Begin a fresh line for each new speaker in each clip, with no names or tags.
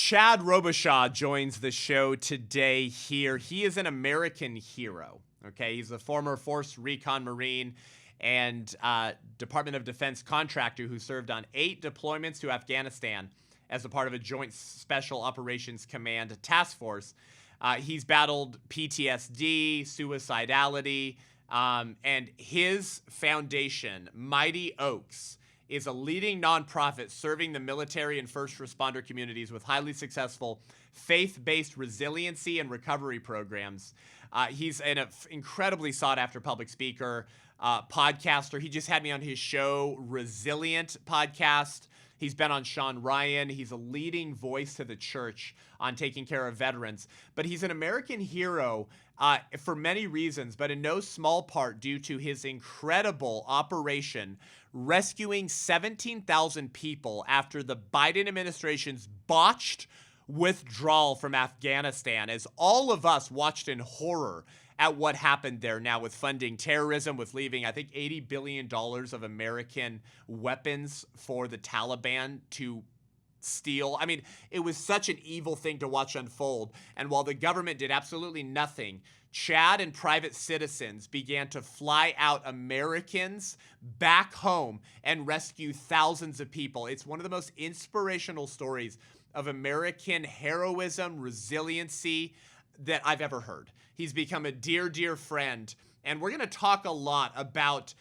Chad Robichaux joins the show today here. He is an American hero, okay? He's a former Force Recon Marine and Department of Defense contractor who served on 8 deployments to Afghanistan as a part of a Joint Special Operations Command task force. He's battled PTSD, suicidality, and his foundation, Mighty Oaks, is a leading nonprofit serving the military and first responder communities with highly successful faith-based resiliency and recovery programs. He's an incredibly sought-after public speaker, podcaster. He just had me on his show, Resilient podcast. He's been on Sean Ryan. He's a leading voice to the church on taking care of veterans. But he's an American hero for many reasons, but in no small part due to his incredible operation rescuing 17,000 people after the Biden administration's botched withdrawal from Afghanistan, as all of us watched in horror at what happened there now with funding terrorism, with leaving, I think, $80 billion of American weapons for the Taliban to steal. I mean, it was such an evil thing to watch unfold. And while the government did absolutely nothing, Chad and private citizens began to fly out Americans back home and rescue thousands of people. It's one of the most inspirational stories of American heroism, resiliency that I've ever heard. He's become a dear, dear friend. And we're going to talk a lot about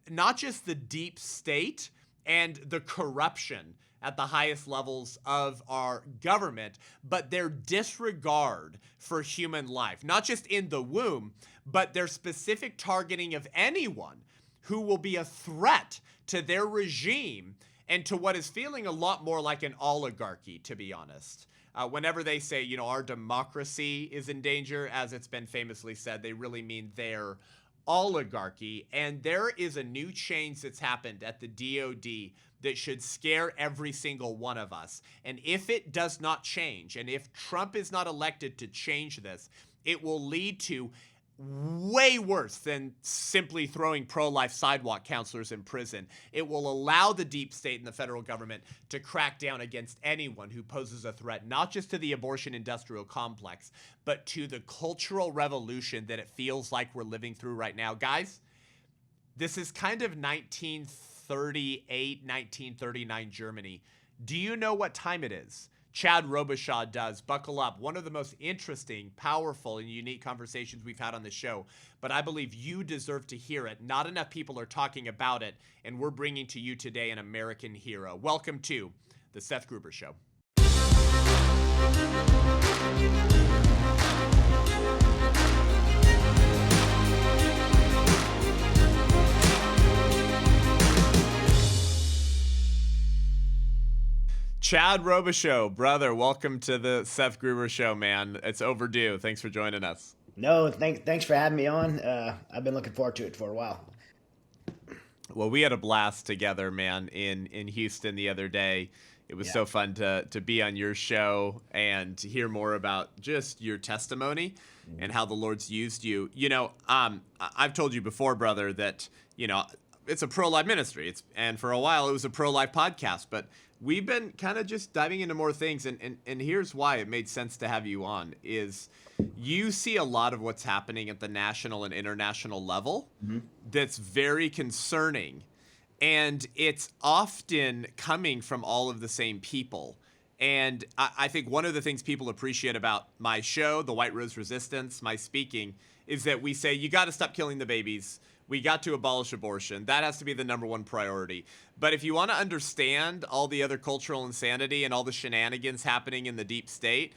not just the deep state and the corruption at the highest levels of our government, but their disregard for human life, not just in the womb, but their specific targeting of anyone who will be a threat to their regime and to what is feeling a lot more like an oligarchy, to be honest. Whenever they say, our democracy is in danger, as it's been famously said, they really mean their oligarchy. And there is a new change that's happened at the DOD that should scare every single one of us. And if it does not change, and if Trump is not elected to change this, it will lead to way worse than simply throwing pro-life sidewalk counselors in prison. It will allow the deep state and the federal government to crack down against anyone who poses a threat, not just to the abortion industrial complex, but to the cultural revolution that it feels like we're living through right now. Guys, this is kind of 1938, 1939 Germany. Do you know what time it is? Chad Robichaux does. Buckle up. One of the most interesting, powerful, and unique conversations we've had on the show. But I believe you deserve to hear it. Not enough people are talking about it, and we're bringing to you today an American hero. Welcome to the Seth Gruber Show. Chad Robichaux, brother, welcome to the Seth Gruber Show, man. It's overdue. Thanks for joining us.
No, thanks for having me on. I've been looking forward to it for a while.
Well, we had a blast together, man, in Houston the other day. It was so fun to be on your show and to hear more about just your testimony and how the Lord's used you. I've told you before, brother, that, it's a pro-life ministry. And for a while it was a pro-life podcast, but we've been kind of just diving into more things, and here's why it made sense to have you on, is you see a lot of what's happening at the national and international level that's very concerning, and it's often coming from all of the same people. And I think one of the things people appreciate about my show, the White Rose Resistance, my speaking, is that we say, you got to stop killing the babies. We got to abolish abortion. That has to be the number one priority. But if you want to understand all the other cultural insanity and all the shenanigans happening in the deep state,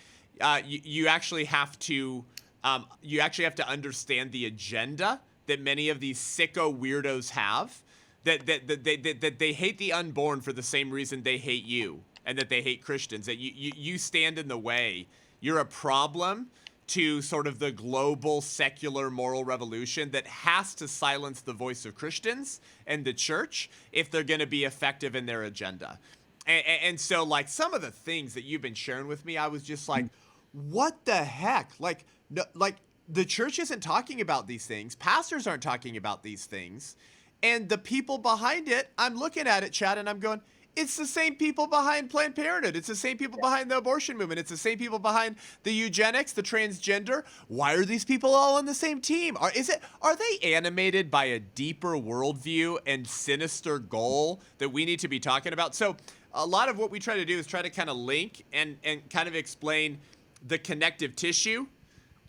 you actually have to understand the agenda that many of these sicko weirdos have. That they hate the unborn for the same reason they hate you, and that they hate Christians. That you stand in the way. You're a problem to sort of the global secular moral revolution that has to silence the voice of Christians and the church if they're going to be effective in their agenda. And so, like, some of the things that you've been sharing with me, I was just like, what the heck? Like, no, like, the church isn't talking about these things. Pastors aren't talking about these things. And the people behind it, I'm looking at it, Chad, and I'm going, It's the same people behind Planned Parenthood. It's the same people behind the abortion movement. It's the same people behind the eugenics, the transgender. Why are these people all on the same team? Are they animated by a deeper worldview and sinister goal that we need to be talking about? So a lot of what we try to do is try to kind of link and kind of explain the connective tissue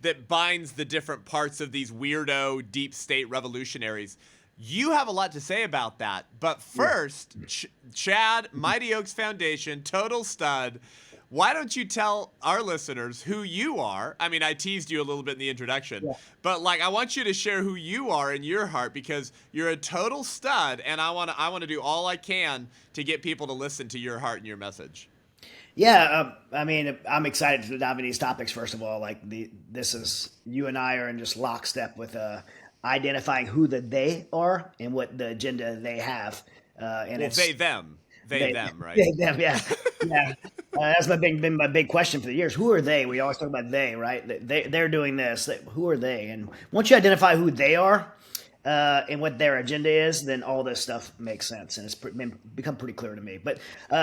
that binds the different parts of these weirdo deep state revolutionaries. You have a lot to say about that. But first, Chad, Mighty Oaks Foundation, total stud. Why don't you tell our listeners who you are? I mean, I teased you a little bit in the introduction, but like, I want you to share who you are in your heart, because you're a total stud, and I want to do all I can to get people to listen to your heart and your message.
Yeah, I mean, I'm excited to dive into these topics. First of all, like this is, you and I are in just lockstep with identifying who the they are and what the agenda they have. And
well,
it's
they them, right?
They them, yeah, yeah. That's been my big question for the years. Who are they? We always talk about they, right? They're doing this. Who are they? And once you identify who they are and what their agenda is, then all this stuff makes sense, and it's become pretty clear to me. But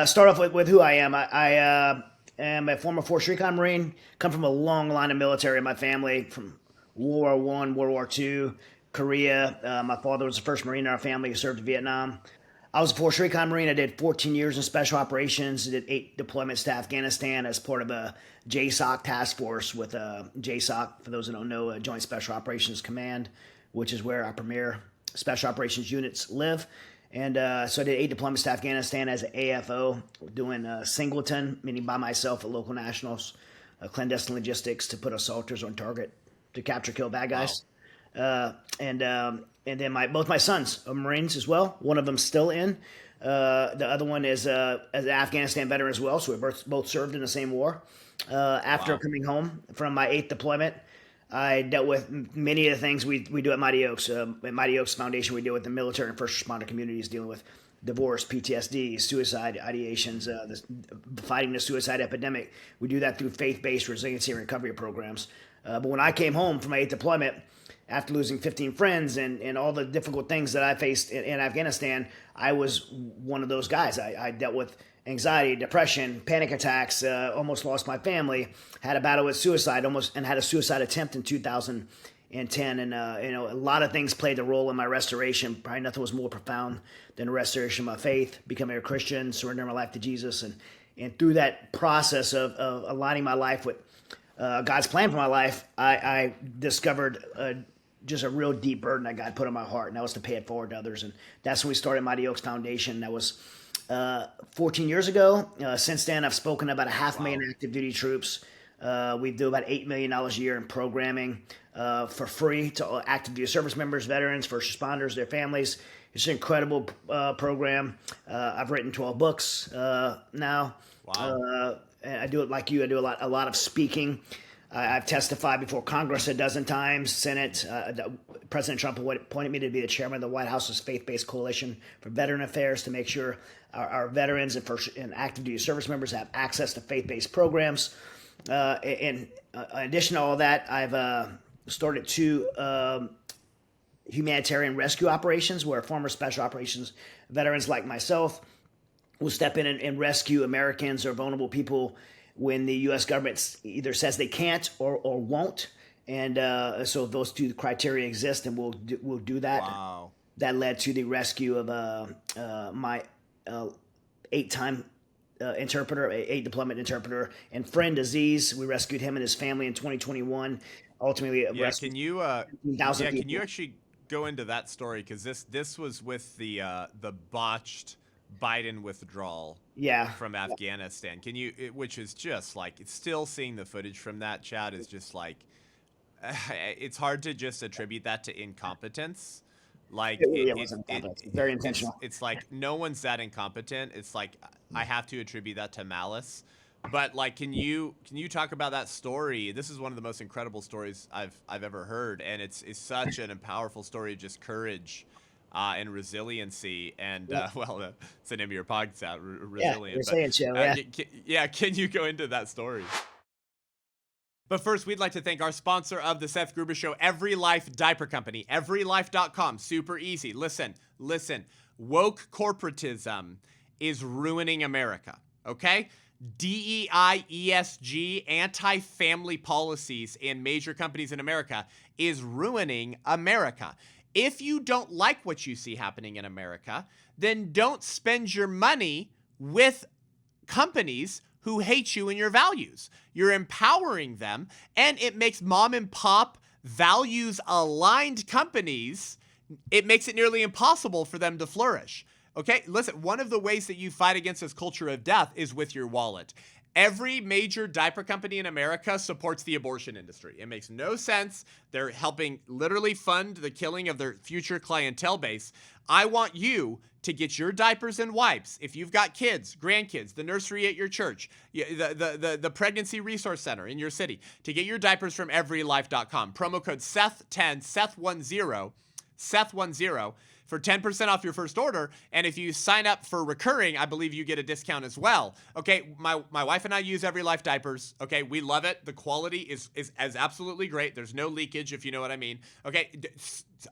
start off with who I am. I am a former 4th Recon Marine. Come from a long line of military in my family, from World War I, World War II, Korea. My father was the first Marine in our family who served in Vietnam. I was a 4th Recon Marine. I did 14 years in special operations. I did 8 deployments to Afghanistan as part of a JSOC task force with JSOC, for those who don't know, Joint Special Operations Command, which is where our premier special operations units live. And so I did 8 deployments to Afghanistan as an AFO, doing singleton, meaning by myself at local nationals, clandestine logistics to put assaulters on target to capture, kill bad guys. Wow. And then both my sons are Marines as well. One of them still in. The other one is as an Afghanistan veteran as well. So we both served in the same war. After coming home from my 8th deployment, I dealt with many of the things we do at Mighty Oaks. At Mighty Oaks Foundation, we deal with the military and first responder communities, dealing with divorce, PTSD, suicide ideations, fighting the suicide epidemic. We do that through faith-based resiliency and recovery programs. But when I came home from my 8th deployment, after losing 15 friends and all the difficult things that I faced in Afghanistan, I was one of those guys. I dealt with anxiety, depression, panic attacks, almost lost my family, had a battle with suicide, and had a suicide attempt in 2010. And, a lot of things played a role in my restoration. Probably nothing was more profound than the restoration of my faith, becoming a Christian, surrendering my life to Jesus. And through that process of aligning my life with God's plan for my life, I discovered just a real deep burden that God put on my heart, and that was to pay it forward to others. And that's when we started Mighty Oaks Foundation. That was 14 years ago. Since then, I've spoken to about 500,000 active duty troops. We do about $8 million a year in programming for free to active duty service members, veterans, first responders, their families. It's an incredible program. I've written 12 books now. Wow. I do it like you. I do a lot of speaking. I've testified before Congress a dozen times, Senate. President Trump appointed me to be the chairman of the White House's faith-based coalition for veteran affairs to make sure our veterans and active duty service members have access to faith-based programs. In addition to all that, I've started 2 humanitarian rescue operations where former special operations veterans like myself will step in and rescue Americans or vulnerable people when the U.S. government either says they can't or won't. And so those 2 criteria exist, and we'll do that.
Wow.
That led to the rescue of my 8-time interpreter, 8 deployment interpreter, and friend Aziz. We rescued him and his family in 2021. Ultimately,
can you actually go into that story, because this was with the botched Biden withdrawal from Afghanistan. Can you, which is just like, it's still seeing the footage from that, Chad, is just like, it's hard to just attribute that to incompetence. Like
it's very intentional.
It's like no one's that incompetent. It's like I have to attribute that to malice. But like, can you talk about that story? This is one of the most incredible stories I've ever heard, and it's such an powerful story of just courage and resiliency, and it's the name of your podcast, Resilient. Can you go into that story? But first, we'd like to thank our sponsor of the Seth Gruber Show, Every Life Diaper Company, everylife.com. Super easy. Listen. Woke corporatism is ruining America, okay? DEI, ESG, anti-family policies in major companies in America is ruining America. If you don't like what you see happening in America, then don't spend your money with companies who hate you and your values. You're empowering them, and it makes mom and pop values aligned companies, it makes it nearly impossible for them to flourish. Okay, listen, one of the ways that you fight against this culture of death is with your wallet. Every major diaper company in America supports the abortion industry. It makes no sense. They're helping literally fund the killing of their future clientele base. I want you to get your diapers and wipes. If you've got kids, grandkids, the nursery at your church, the pregnancy resource center in your city, to get your diapers from everylife.com. Promo code Seth10, Seth10, Seth10 for 10% off your first order. And if you sign up for recurring, I believe you get a discount as well. Okay, my wife and I use Every Life diapers. Okay, we love it. The quality is absolutely great. There's no leakage, if you know what I mean. Okay,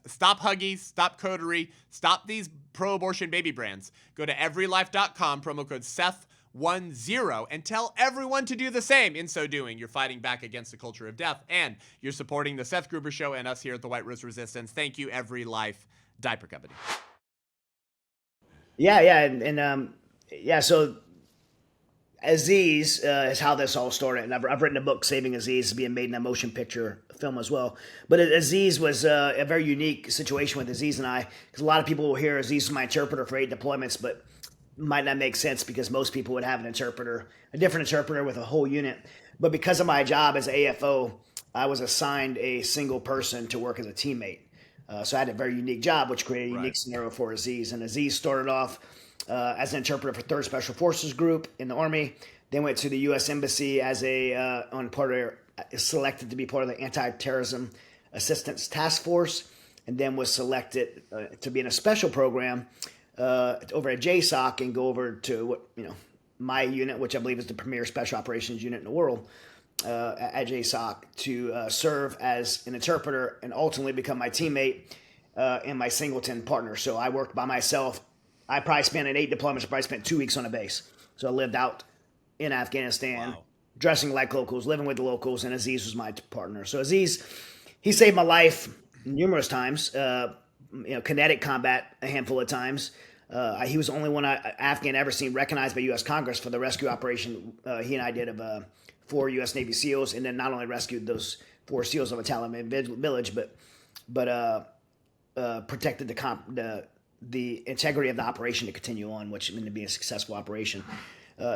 stop Huggies, stop Coterie, stop these pro-abortion baby brands. Go to everylife.com, promo code Seth10, and tell everyone to do the same. In so doing, you're fighting back against the culture of death, and you're supporting the Seth Gruber Show and us here at the White Rose Resistance. Thank you, Every Life Diaper Company.
So Aziz is how this all started, and I've written a book, Saving Aziz, being made in a motion picture film as well. But Aziz was a very unique situation with Aziz and I, because a lot of people will hear Aziz is my interpreter for 8 deployments, but might not make sense because most people would have an interpreter, a different interpreter with a whole unit. But because of my job as AFO, I was assigned a single person to work as a teammate. So I had a very unique job, which created a unique scenario for Aziz. And Aziz started off as an interpreter for 3rd Special Forces Group in the Army, then went to the U.S. Embassy as selected to be part of the Anti-Terrorism Assistance Task Force, and then was selected to be in a special program over at JSOC and go over to my unit, which I believe is the premier special operations unit in the world. At JSOC to serve as an interpreter and ultimately become my teammate and my singleton partner. So I worked by myself. I probably spent in 8 deployments, I probably spent 2 weeks on a base. So I lived out in Afghanistan, dressing like locals, living with the locals, and Aziz was my partner. So Aziz, he saved my life numerous times, kinetic combat a handful of times. He was the only one Afghan ever seen recognized by U.S. Congress for the rescue operation he and I did of 4 U.S. Navy SEALs, and then not only rescued those 4 SEALs of a Taliban village, but protected the integrity of the operation to continue on, which ended up being a successful operation.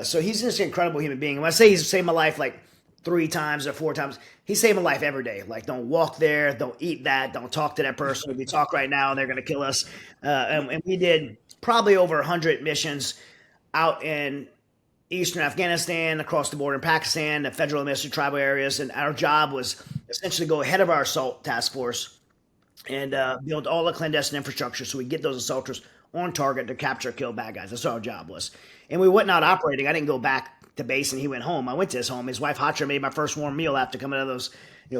So he's just an incredible human being. When I say he's saved my life like 3 times or 4 times, he saved my life every day. Like, don't walk there, don't eat that, don't talk to that person. If we talk right now, they're going to kill us. And we did probably over 100 missions out in Eastern Afghanistan, across the border in Pakistan, the federal administered tribal areas, and our job was essentially go ahead of our assault task force and build all the clandestine infrastructure so we get those assaulters on target to capture or kill bad guys. That's what our job was. And we went out operating. I didn't go back to base and he went home. I went to his home. His wife Hatra made my first warm meal after coming out of those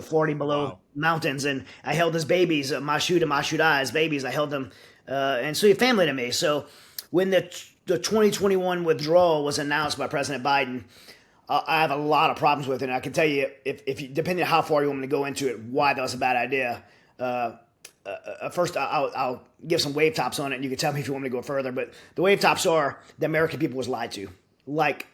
40 below mountains, and I held his babies, Mashoud and Mashuda, his babies. I held them, and so he family to me. So when the 2021 withdrawal was announced by President Biden, I have a lot of problems with it. And I can tell you, if you, depending on how far you want me to go into it, why that was a bad idea. First, I'll give some wave tops on it, and you can tell me if you want me to go further. But the wave tops are the American people was lied to, like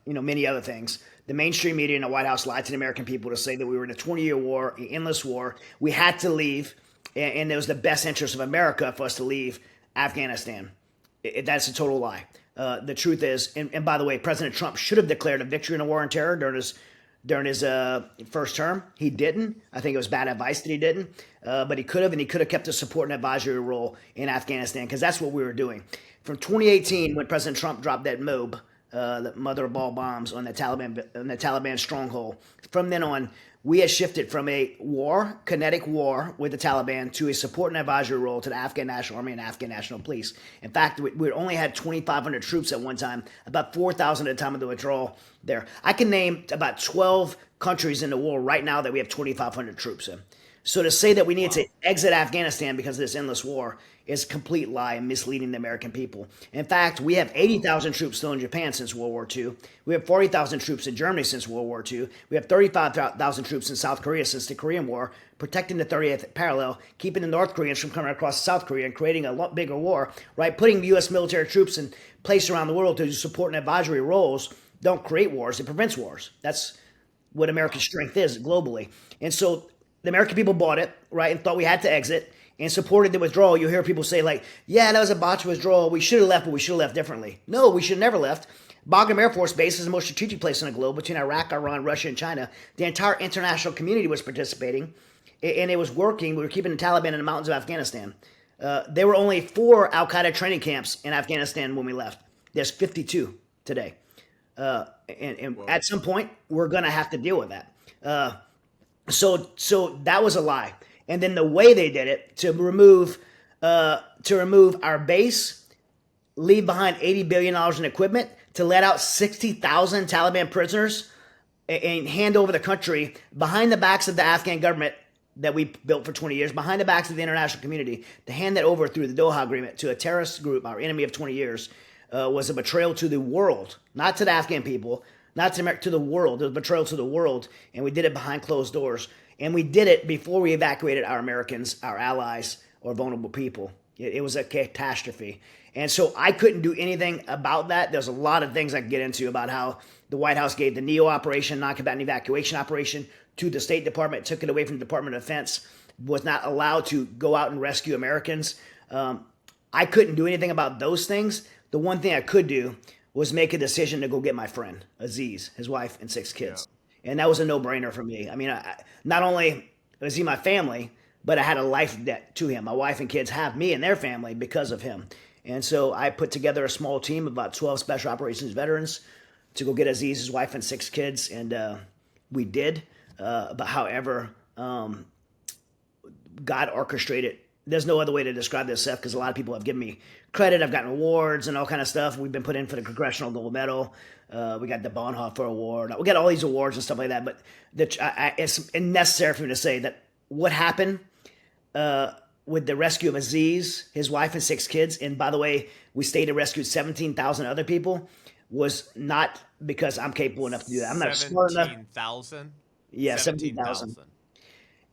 many other things. The mainstream media and the White House lied to the American people to say that we were in a 20-year war, an endless war. We had to leave, and it was the best interest of America for us to leave Afghanistan. That's a total lie. The truth is, and by the way, President Trump should have declared a victory in the war on terror during his first term. He didn't. I think it was bad advice that he didn't. But he could have, and he could have kept a support and advisory role in Afghanistan, because that's what we were doing. From 2018, when President Trump dropped that MOB, the mother of all bombs on the Taliban stronghold, from then on, we had shifted from a kinetic war with the Taliban, to a support and advisory role to the Afghan National Army and Afghan National Police. In fact, we only had 2,500 troops at one time, about 4,000 at the time of the withdrawal there. I can name about 12 countries in the world right now that we have 2,500 troops in. So to say that we need to exit Afghanistan because of this endless war is a complete lie and misleading the American people. In fact, we have 80,000 troops still in Japan since World War II. We have 40,000 troops in Germany since World War II. We have 35,000 troops in South Korea since the Korean War, protecting the 30th parallel, keeping the North Koreans from coming across South Korea and creating a lot bigger war, right? Putting U.S. military troops in place around the world to support and advisory roles don't create wars. It prevents wars. That's what America's strength is globally. And so the American people bought it, right, and thought we had to exit and supported the withdrawal. You hear people say, like, yeah, that was a botched withdrawal. We should have left, but we should have left differently. No, we should have never left. Bagram Air Force Base is the most strategic place on the globe between Iraq, Iran, Russia, and China. The entire international community was participating, and it was working. We were keeping the Taliban in the mountains of Afghanistan. There were only 4 Al-Qaeda training camps in Afghanistan when we left. There's 52 today. And at some point, we're going to have to deal with that. So that was a lie. And then the way they did it to remove our base, leave behind $80 billion in equipment, to let out 60,000 Taliban prisoners, and hand over the country behind the backs of the Afghan government that we built for 20 years, behind the backs of the international community, to hand that over through the Doha Agreement to a terrorist group, our enemy of 20 years, was a betrayal to the world, not to the Afghan people, not to America, to the world. It was a betrayal to the world, and we did it behind closed doors. And we did it before we evacuated our Americans, our allies, or vulnerable people. It was a catastrophe. And so I couldn't do anything about that. There's a lot of things I could get into about how the White House gave the NEO operation, non-combatant evacuation operation, to the State Department, took it away from the Department of Defense, was not allowed to go out and rescue Americans. I couldn't do anything about those things. The one thing I could do was make a decision to go get my friend, Aziz, his wife, and 6 kids. Yeah. And that was a no-brainer for me. I mean, not only was he my family, but I had a life debt to him. My wife and kids have me and their family because of him. And so I put together a small team of about 12 special operations veterans to go get Aziz, his wife, and 6 kids. And we did. But however, God orchestrated. There's no other way to describe this, Seth, because a lot of people have given me credit. I've gotten awards and all kind of stuff. We've been put in for the Congressional Gold Medal. We got the Bonhoeffer Award. We got all these awards and stuff like that. But it's necessary for me to say that what happened with the rescue of Aziz, his wife, and 6 kids, and by the way, we stayed and rescued 17,000 other people, was not because I'm capable enough to do that. I'm not smart enough.
17,000?
Yeah, 17,000.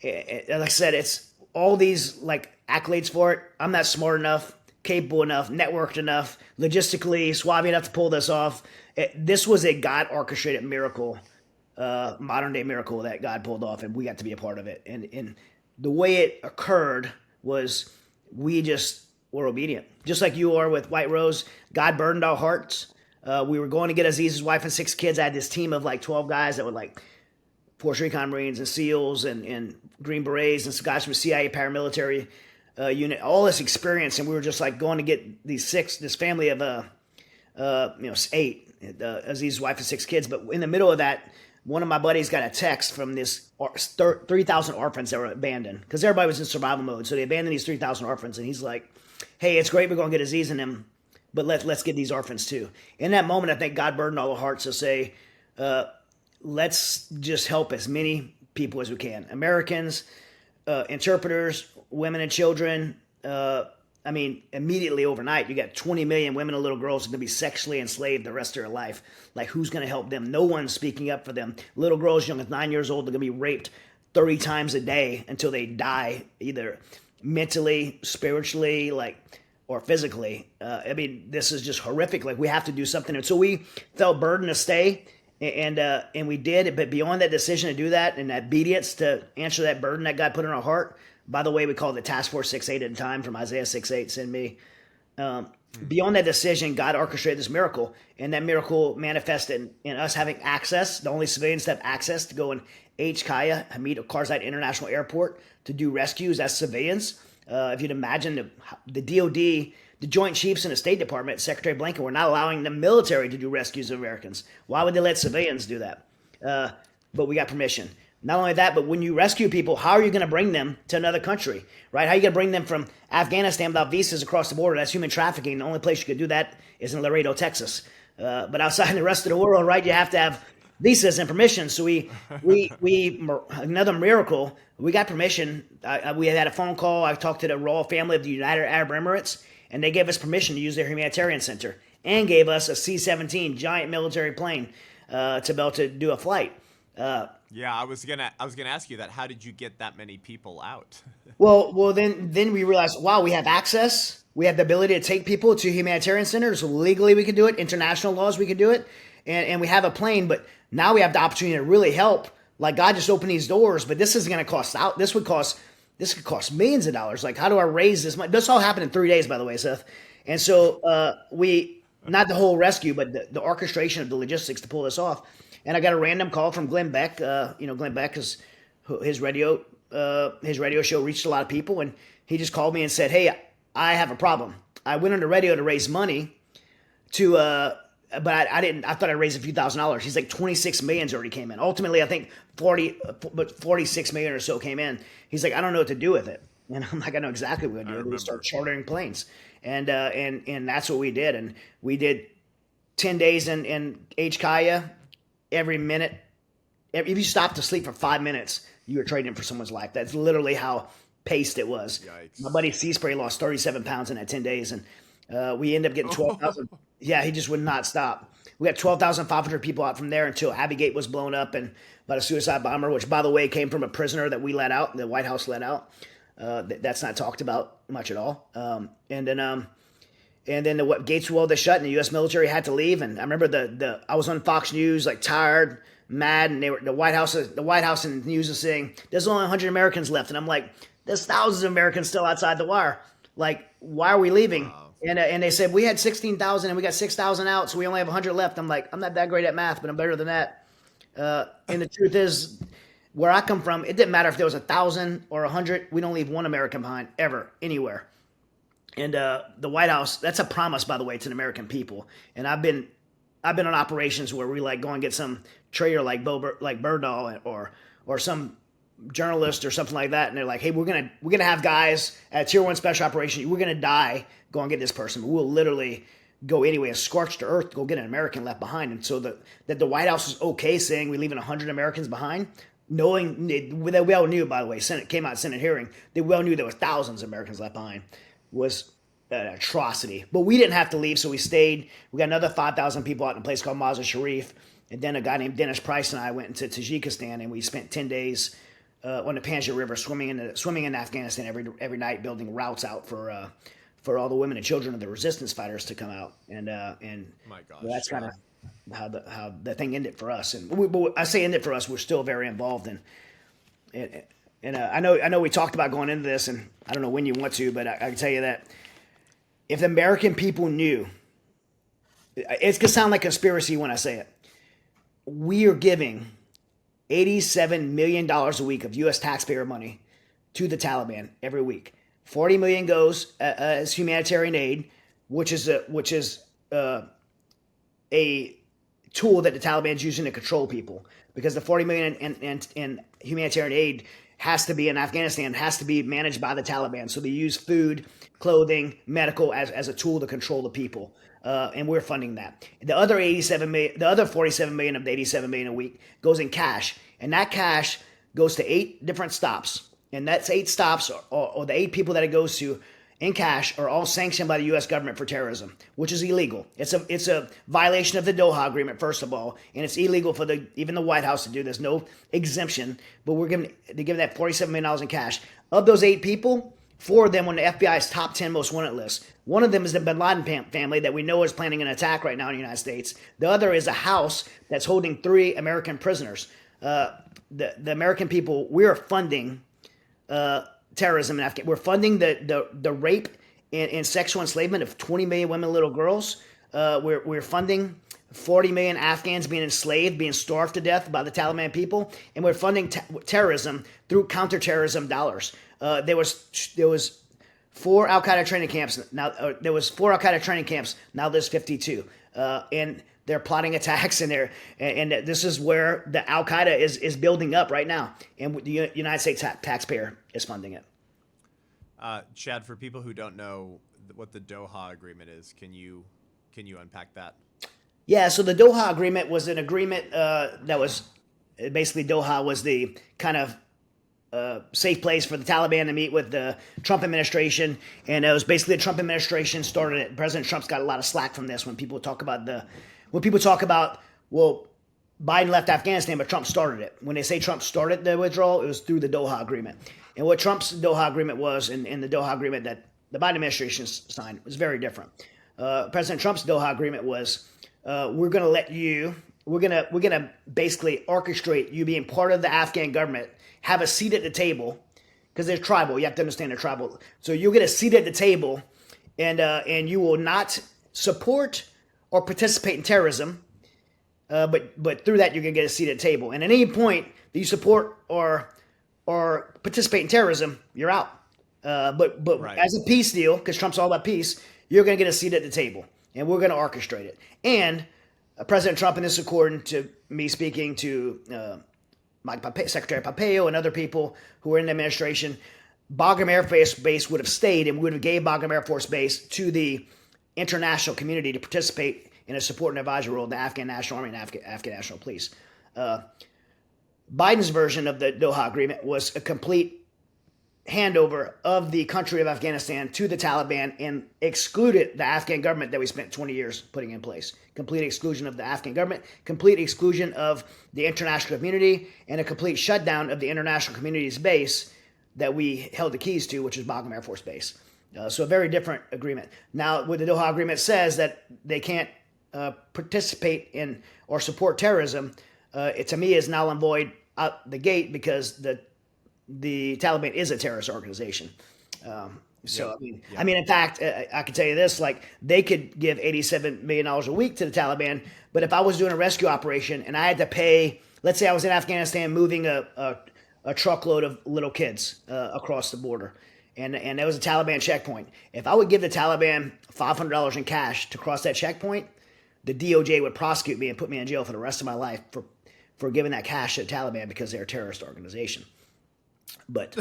Like I said, it's all these like accolades for it. I'm not smart enough, capable enough, networked enough, logistically suave enough to pull this off. This was a God orchestrated miracle, modern day miracle that God pulled off, and we got to be a part of it. And the way it occurred was we just were obedient, just like you are with White Rose. God burdened our hearts. We were going to get Aziz's wife and 6 kids. I had this team of like 12 guys that were like Force Recon Marines and SEALs and Green Berets and some guys from CIA paramilitary unit, all this experience. And we were just like going to get this family of 8, Aziz's wife and 6 kids. But in the middle of that, one of my buddies got a text from this 3,000 orphans that were abandoned because everybody was in survival mode. So they abandoned these 3,000 orphans. And he's like, hey, it's great we're going to get Aziz and them, but let's get these orphans too. In that moment, I think God burdened all the hearts to say, let's just help as many people as we can. Americans, interpreters, women and children. Immediately overnight, you got 20 million women and little girls who are going to be sexually enslaved the rest of their life. Like, who's going to help them? No one's speaking up for them. Little girls young as 9 years old are going to be raped 30 times a day until they die, either mentally, spiritually, or physically. This is just horrific. Like, we have to do something. And so we felt burdened to stay. And we did, but beyond that decision to do that and that obedience to answer that burden that God put in our heart, by the way, we called it Task Force 6-8 at the time from Isaiah 6-8, send me. Beyond that decision, God orchestrated this miracle, and that miracle manifested in us having access, the only civilians that have access to go in HKIA, Hamid Karzai International Airport, to do rescues as civilians. If you'd imagine the DOD, the Joint Chiefs in the State Department, Secretary Blinken, were not allowing the military to do rescues of Americans. Why would they let civilians do that? But we got permission. Not only that, but when you rescue people, how are you going to bring them to another country, right? How are you going to bring them from Afghanistan without visas across the border? That's human trafficking. The only place you could do that is in Laredo, Texas. But outside the rest of the world, right, you have to have visas and permission. So another miracle. We got permission. We had a phone call. I talked to the royal family of the United Arab Emirates, and they gave us permission to use their humanitarian center and gave us a C-17 giant military plane to be able to do a flight.
Yeah, I was gonna ask you that. How did you get that many people out?
Well, then we realized, wow, we have access. We have the ability to take people to humanitarian centers. Legally, we can do it. International laws, we can do it. And we have a plane, but now we have the opportunity to really help. Like, God just opened these doors, but this is going to cost out. This could cost millions of dollars. Like, how do I raise this money? This all happened in 3 days, by the way, Seth. And so not the whole rescue, but the orchestration of the logistics to pull this off. And I got a random call from Glenn Beck. Glenn Beck is his radio show reached a lot of people, and he just called me and said, "Hey, I have a problem. I went on the radio to raise money but I didn't. I thought I'd raise a few $1,000s. He's like 26 million's already came in. Ultimately, I think 46 million or so came in. He's like, I don't know what to do with it, and I'm like, I know exactly what to do. We start chartering planes, and that's what we did. And we did 10 days in HKaya. Every minute, if you stopped to sleep for 5 minutes, you were trading for someone's life. That's literally how paced it was.
Yikes.
My buddy Seaspray lost 37 pounds in that 10 days, and we ended up getting 12,000. Yeah, he just would not stop. We got 12,500 people out from there until Abbey Gate was blown up and by a suicide bomber, which, by the way, came from a prisoner that we let out, the White House let out. That's not talked about much at all. And then the gates were all shut, and the U.S. military had to leave. And I remember I was on Fox News, like tired, mad, and the White House and the news is saying there's only 100 Americans left, and I'm like, there's thousands of Americans still outside the wire. Like, why are we leaving? Wow. And they said we had 16,000 and we got 6,000 out, so we only have 100 left. I'm like, I'm not that great at math, but I'm better than that. And the truth is, where I come from, it didn't matter if there was 1,000 or 100. We don't leave one American behind ever, anywhere. And the White House, that's a promise, by the way, to the American people. And I've been on operations where we like go and get some trader like Berdahl or some journalist or something like that, and they're like, hey, we're gonna have guys at Tier 1 Special Operation. We're gonna die. Go and get this person. We'll literally go anyway, a scorched earth, go get an American left behind. And so that the White House is okay saying we're leaving 100 Americans behind, knowing that we all knew, by the way, Senate hearing, they well knew there were thousands of Americans left behind, was an atrocity. But we didn't have to leave, so we stayed. We got another 5,000 people out in a place called Mazar Sharif, and then a guy named Dennis Price and I went into Tajikistan, and we spent 10 days on the Panjshir River swimming in Afghanistan every night, building routes out for all the women and children of the resistance fighters to come out. And
my gosh,
that's kind of how the thing ended for us. And I say ended for us, we're still very involved in. And I know we talked about going into this, and I don't know when you want to, but I can tell you that if the American people knew, it's gonna sound like conspiracy when I say it. We are giving $87 million a week of U.S. taxpayer money to the Taliban every week. 40 million goes as humanitarian aid, which is a tool that the Taliban's using to control people, because the 40 million in humanitarian aid has to be in Afghanistan, has to be managed by the Taliban. So they use food, clothing, medical as a tool to control the people. And we're funding that. The other 47 million of the 87 million a week goes in cash, and that cash goes to 8 different stops. And that's 8 stops, or the 8 people that it goes to in cash are all sanctioned by the U.S. government for terrorism, which is illegal. It's a violation of the Doha Agreement, first of all, and it's illegal for even the White House to do. There's no exemption, but they give that $47 million in cash. Of those 8 people, 4 of them on the FBI's top 10 most wanted list. One of them is the Bin Laden family that we know is planning an attack right now in the United States. The other is a house that's holding 3 American prisoners. The American people, we are funding terrorism in Afghanistan. We're funding the rape and sexual enslavement of 20 million women and little girls. We're funding 40 million Afghans being enslaved, being starved to death by the Taliban people, and we're funding terrorism through counterterrorism dollars. There was 4 Al Qaeda training camps. Now there was 4 Al Qaeda training camps. Now there's 52, and they're plotting attacks, and this is where the Al Qaeda is building up right now, and the United States taxpayer is funding it.
Chad, for people who don't know what the Doha Agreement is, can you unpack that?
Yeah, so the Doha Agreement was an agreement that was basically Doha was the kind of safe place for the Taliban to meet with the Trump administration, and it was basically the Trump administration started it. President Trump's got a lot of slack from this when people talk about well, Biden left Afghanistan, but Trump started it. When they say Trump started the withdrawal, it was through the Doha Agreement. And what Trump's Doha Agreement was, and the Doha Agreement that the Biden administration signed, was very different. President Trump's Doha Agreement was, we're going to let you, we're gonna basically orchestrate you being part of the Afghan government, have a seat at the table, because they're tribal. You have to understand they're tribal. So you'll get a seat at the table, and you will not support or participate in terrorism. But through that, you're going to get a seat at the table. And at any point that you support or participate in terrorism, you're out. But right. As a peace deal, because Trump's all about peace, you're going to get a seat at the table, and we're going to orchestrate it. And President Trump, and this is according to me speaking to Secretary Pompeo and other people who were in the administration, Bagram Air Force Base would have stayed, and we would have gave Bagram Air Force Base to the international community to participate in a support and advisory role in the Afghan National Army and Afghan National Police. Biden's version of the Doha Agreement was a complete handover of the country of Afghanistan to the Taliban and excluded the Afghan government that we spent 20 years putting in place. Complete exclusion of the Afghan government, complete exclusion of the international community, and a complete shutdown of the international community's base that we held the keys to, which is Bagram Air Force Base. So a very different agreement. Now, what the Doha Agreement says that they can't participate in or support terrorism, it to me is null and void out the gate, because the Taliban is a terrorist organization. I mean, in fact, I can tell you this: like, they could give $87 million a week to the Taliban, but if I was doing a rescue operation and I had to pay, let's say I was in Afghanistan moving a truckload of little kids across the border, and there was a Taliban checkpoint. If I would give the Taliban $500 in cash to cross that checkpoint, the DOJ would prosecute me and put me in jail for the rest of my life for giving that cash to the Taliban, because they're a terrorist organization. But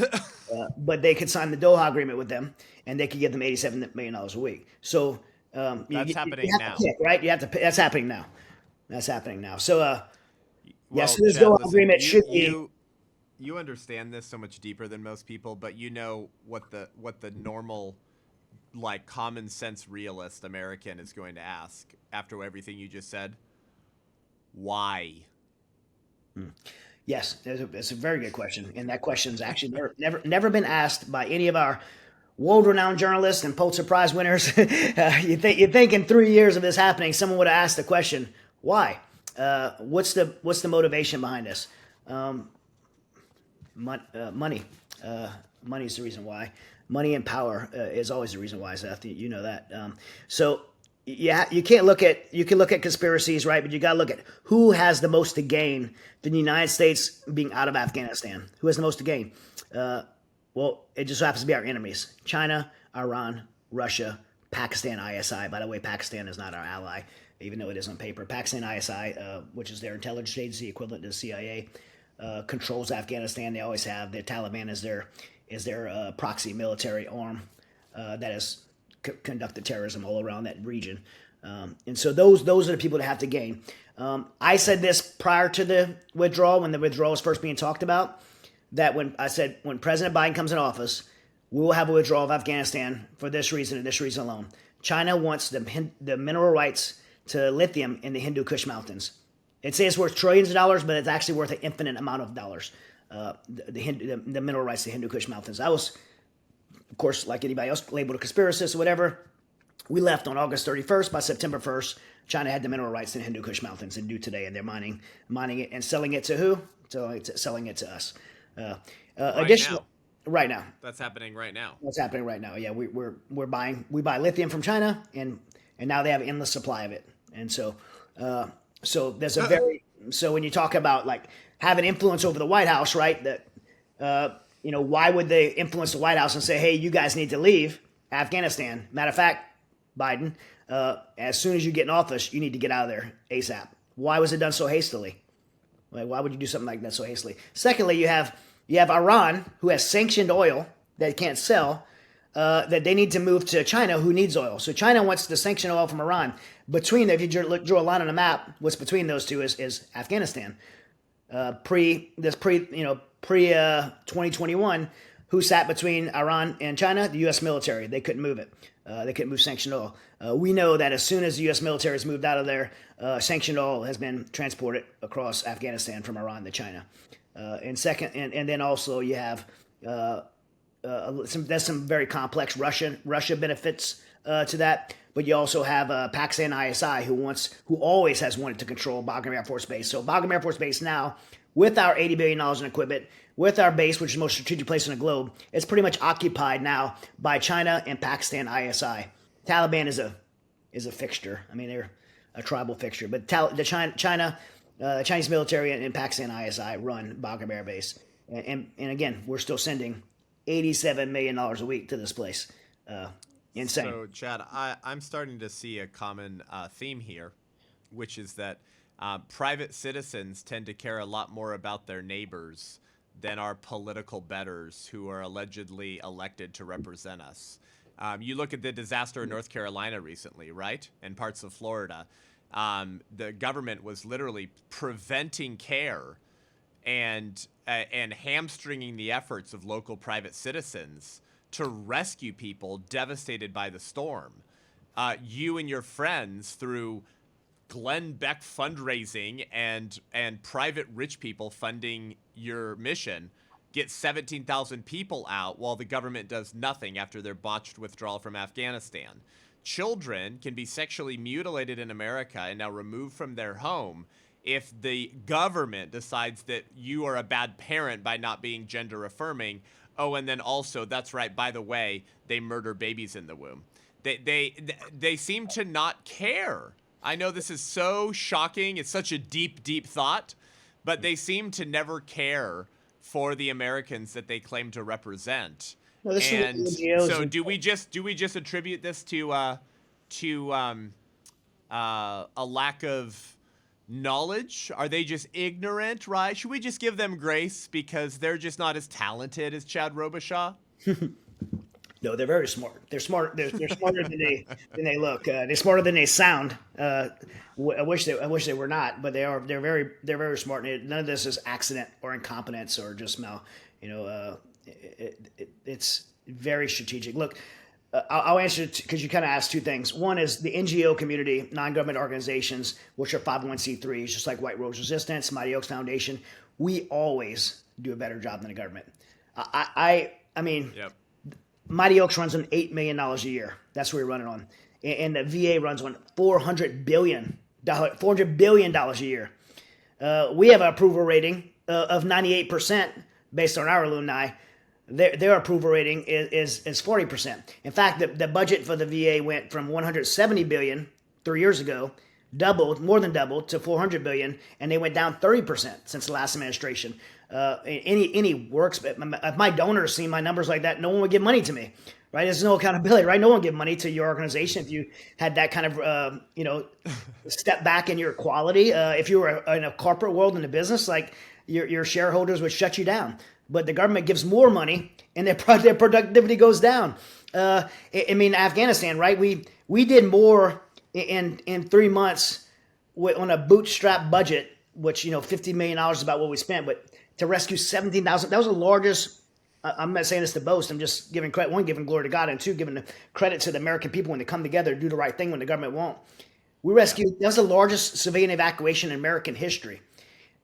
they could sign the Doha Agreement with them, and they could give them $87 million a week. So
that's happening now,
pick, right? You have to. That's happening now. That's happening now. So
well,
so this Doha Agreement should be.
You understand this so much deeper than most people, but you know what the normal, like, common sense realist American is going to ask after everything you just said. Why?
Yes, it's a very good question, and that question's actually never been asked by any of our world-renowned journalists and Pulitzer Prize winners. You think in 3 years of this happening, someone would have asked the question, why? What's the motivation behind this? Money. Money is the reason why. Money and power is always the reason why, Seth. You know that. So yeah, you can look at conspiracies, right? But you got to look at who has the most to gain than the United States being out of Afghanistan. Who has the most to gain? Well, it just happens to be our enemies: China, Iran, Russia, Pakistan, ISI. By the way, Pakistan is not our ally, even though it is on paper. Pakistan ISI, which is their intelligence agency equivalent to the CIA, controls Afghanistan. They always have. The Taliban is their proxy military arm that has conducted terrorism all around that region. And so those are the people that have to gain. I said this prior to the withdrawal, when the withdrawal was first being talked about, that when President Biden comes in office, we will have a withdrawal of Afghanistan for this reason and this reason alone. China wants the mineral rights to lithium in the Hindu Kush Mountains. It says it's worth trillions of dollars, but it's actually worth an infinite amount of dollars. The mineral rights to Hindu Kush Mountains. I was, of course, like anybody else, labeled a conspiracist or whatever. We left on August 31st. By September 1st, China had the mineral rights to the Hindu Kush Mountains and do today, and they're mining it and selling it to who? Selling it to us. Right now. That's happening right now. That's happening right now. Yeah, we buy lithium from China, and now they have an endless supply of it. And so there's so when you talk about like having influence over the White House, right? That why would they influence the White House and say, hey, you guys need to leave Afghanistan? Matter of fact, Biden, as soon as you get in office, you need to get out of there ASAP. Why was it done so hastily? Like, why would you do something like that so hastily? Secondly, you have Iran, who has sanctioned oil that it can't sell, that they need to move to China, who needs oil. So China wants to sanction oil from Iran. Between, if you draw a line on a map, what's between those two is Afghanistan. Pre 2021, who sat between Iran and China? The U.S. military. They couldn't move it. They couldn't move sanctioned oil. We know that as soon as the U.S. military has moved out of there, sanctioned oil has been transported across Afghanistan from Iran to China. And then also you have there's some very complex Russia benefits to that. But you also have Pakistan ISI, who always has wanted to control Bagram Air Force Base. So Bagram Air Force Base now, with our $80 billion in equipment, with our base, which is the most strategic place in the globe, it's pretty much occupied now by China and Pakistan ISI. Taliban is a fixture. I mean, they're a tribal fixture. But the Chinese military and Pakistan ISI run Bagram Air Base. And again, we're still sending $87 million a week to this place. Insane.
So, Chad, I'm starting to see a common theme here, which is that private citizens tend to care a lot more about their neighbors than our political betters who are allegedly elected to represent us. You look at the disaster in North Carolina recently, right? And parts of Florida. The government was literally preventing care and hamstringing the efforts of local private citizens to rescue people devastated by the storm. You and your friends, through Glenn Beck fundraising and private rich people funding your mission, get 17,000 people out while the government does nothing after their botched withdrawal from Afghanistan. Children can be sexually mutilated in America and now removed from their home if the government decides that you are a bad parent by not being gender affirming. Oh, and then also, that's right, by the way, they murder babies in the womb. They seem to not care. I know this is so shocking. It's such a deep, deep thought, but they seem to never care for the Americans that they claim to represent.
No,
and so do we just attribute this to a lack of knowledge? Are they just ignorant, right? Should we just give them grace because they're just not as talented as Chad Robichaux?
No, they're very smart. They're smart. They're smarter than they look. They're smarter than they sound. I wish they were not, but they are. They're very smart. None of this is accident or incompetence or just it's very strategic. Look, I'll answer because you kind of asked two things. One is the NGO community, non-government organizations, which are 501c3s, just like White Rose Resistance, Mighty Oaks Foundation. We always do a better job than the government. I mean, yep. Mighty Oaks runs on $8 million a year. That's what we're running on, and the VA runs on $400 billion a year. We have an approval rating of 98% based on our alumni. Their approval rating is 40%. In fact, the budget for the VA went from $170 billion 3 years ago, more than doubled to $400 billion, and they went down 30% since the last administration. Any works, if my donors see my numbers like that, no one would give money to me, right? There's no accountability, right? No one would give money to your organization if you had that kind of, step back in your quality. If you were in a corporate world in the business, like your shareholders would shut you down. But the government gives more money, and their productivity goes down. Afghanistan, right? We did more in 3 months on a bootstrap budget, which $50 million is about what we spent. But to rescue 17,000, that was the largest. I'm not saying this to boast. I'm just giving credit. One, giving glory to God, and two, giving the credit to the American people when they come together, do the right thing when the government won't. We rescued. That was the largest civilian evacuation in American history.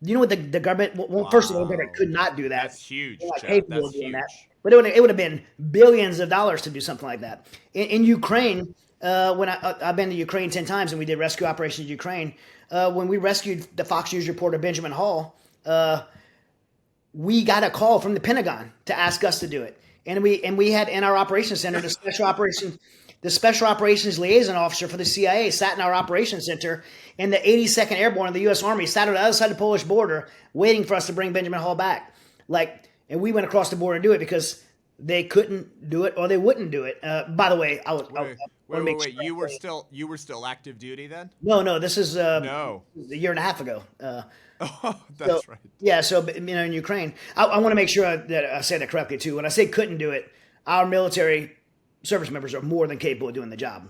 You know what the government? Well, first of all, the government could not do that.
That's huge.
That's huge. That. But it would have been billions of dollars to do something like that. In Ukraine, when I've been to Ukraine 10 times, and we did rescue operations in Ukraine. When we rescued the Fox News reporter Benjamin Hall, we got a call from the Pentagon to ask us to do it, and we had in our operations center the special operations liaison officer for the CIA sat in our operations center, and the 82nd Airborne of the U.S. Army sat on the other side of the Polish border waiting for us to bring Benjamin Hall back. And we went across the border to do it because they couldn't do it or they wouldn't do it. By the way,
wait. You were still active duty then?
No. This is a year and a half ago.
That's right.
Yeah. So in Ukraine, I want to make sure that I say that correctly too. When I say couldn't do it, our military service members are more than capable of doing the job.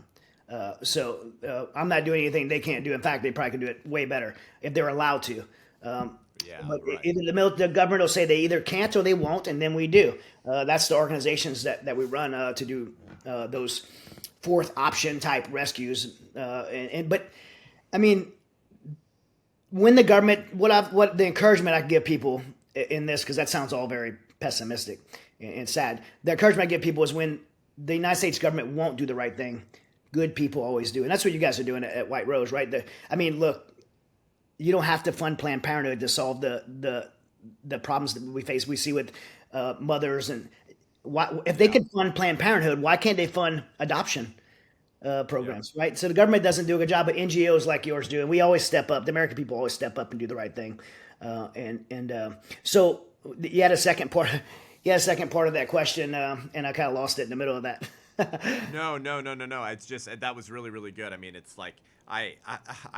I'm not doing anything they can't do. In fact, they probably can do it way better if they're allowed to.
Yeah,
But
right.
either the government will say they either can't or they won't, and then we do. That's the organizations that we run to do those fourth option type rescues. But I mean, when the government, what the encouragement I give people in this, because that sounds all very pessimistic and sad. The encouragement I give people is when the United States government won't do the right thing, good people always do, and that's what you guys are doing at White Rose, right? Look, you don't have to fund Planned Parenthood to solve the problems that we face. We see with mothers, and if they could fund Planned Parenthood, why can't they fund adoption programs, right? So the government doesn't do a good job, but NGOs like yours do, and we always step up. The American people always step up and do the right thing. So you had a second part. You had a second part of that question, and I kind of lost it in the middle of that.
No. It's just that was really, really good. I mean, it's like I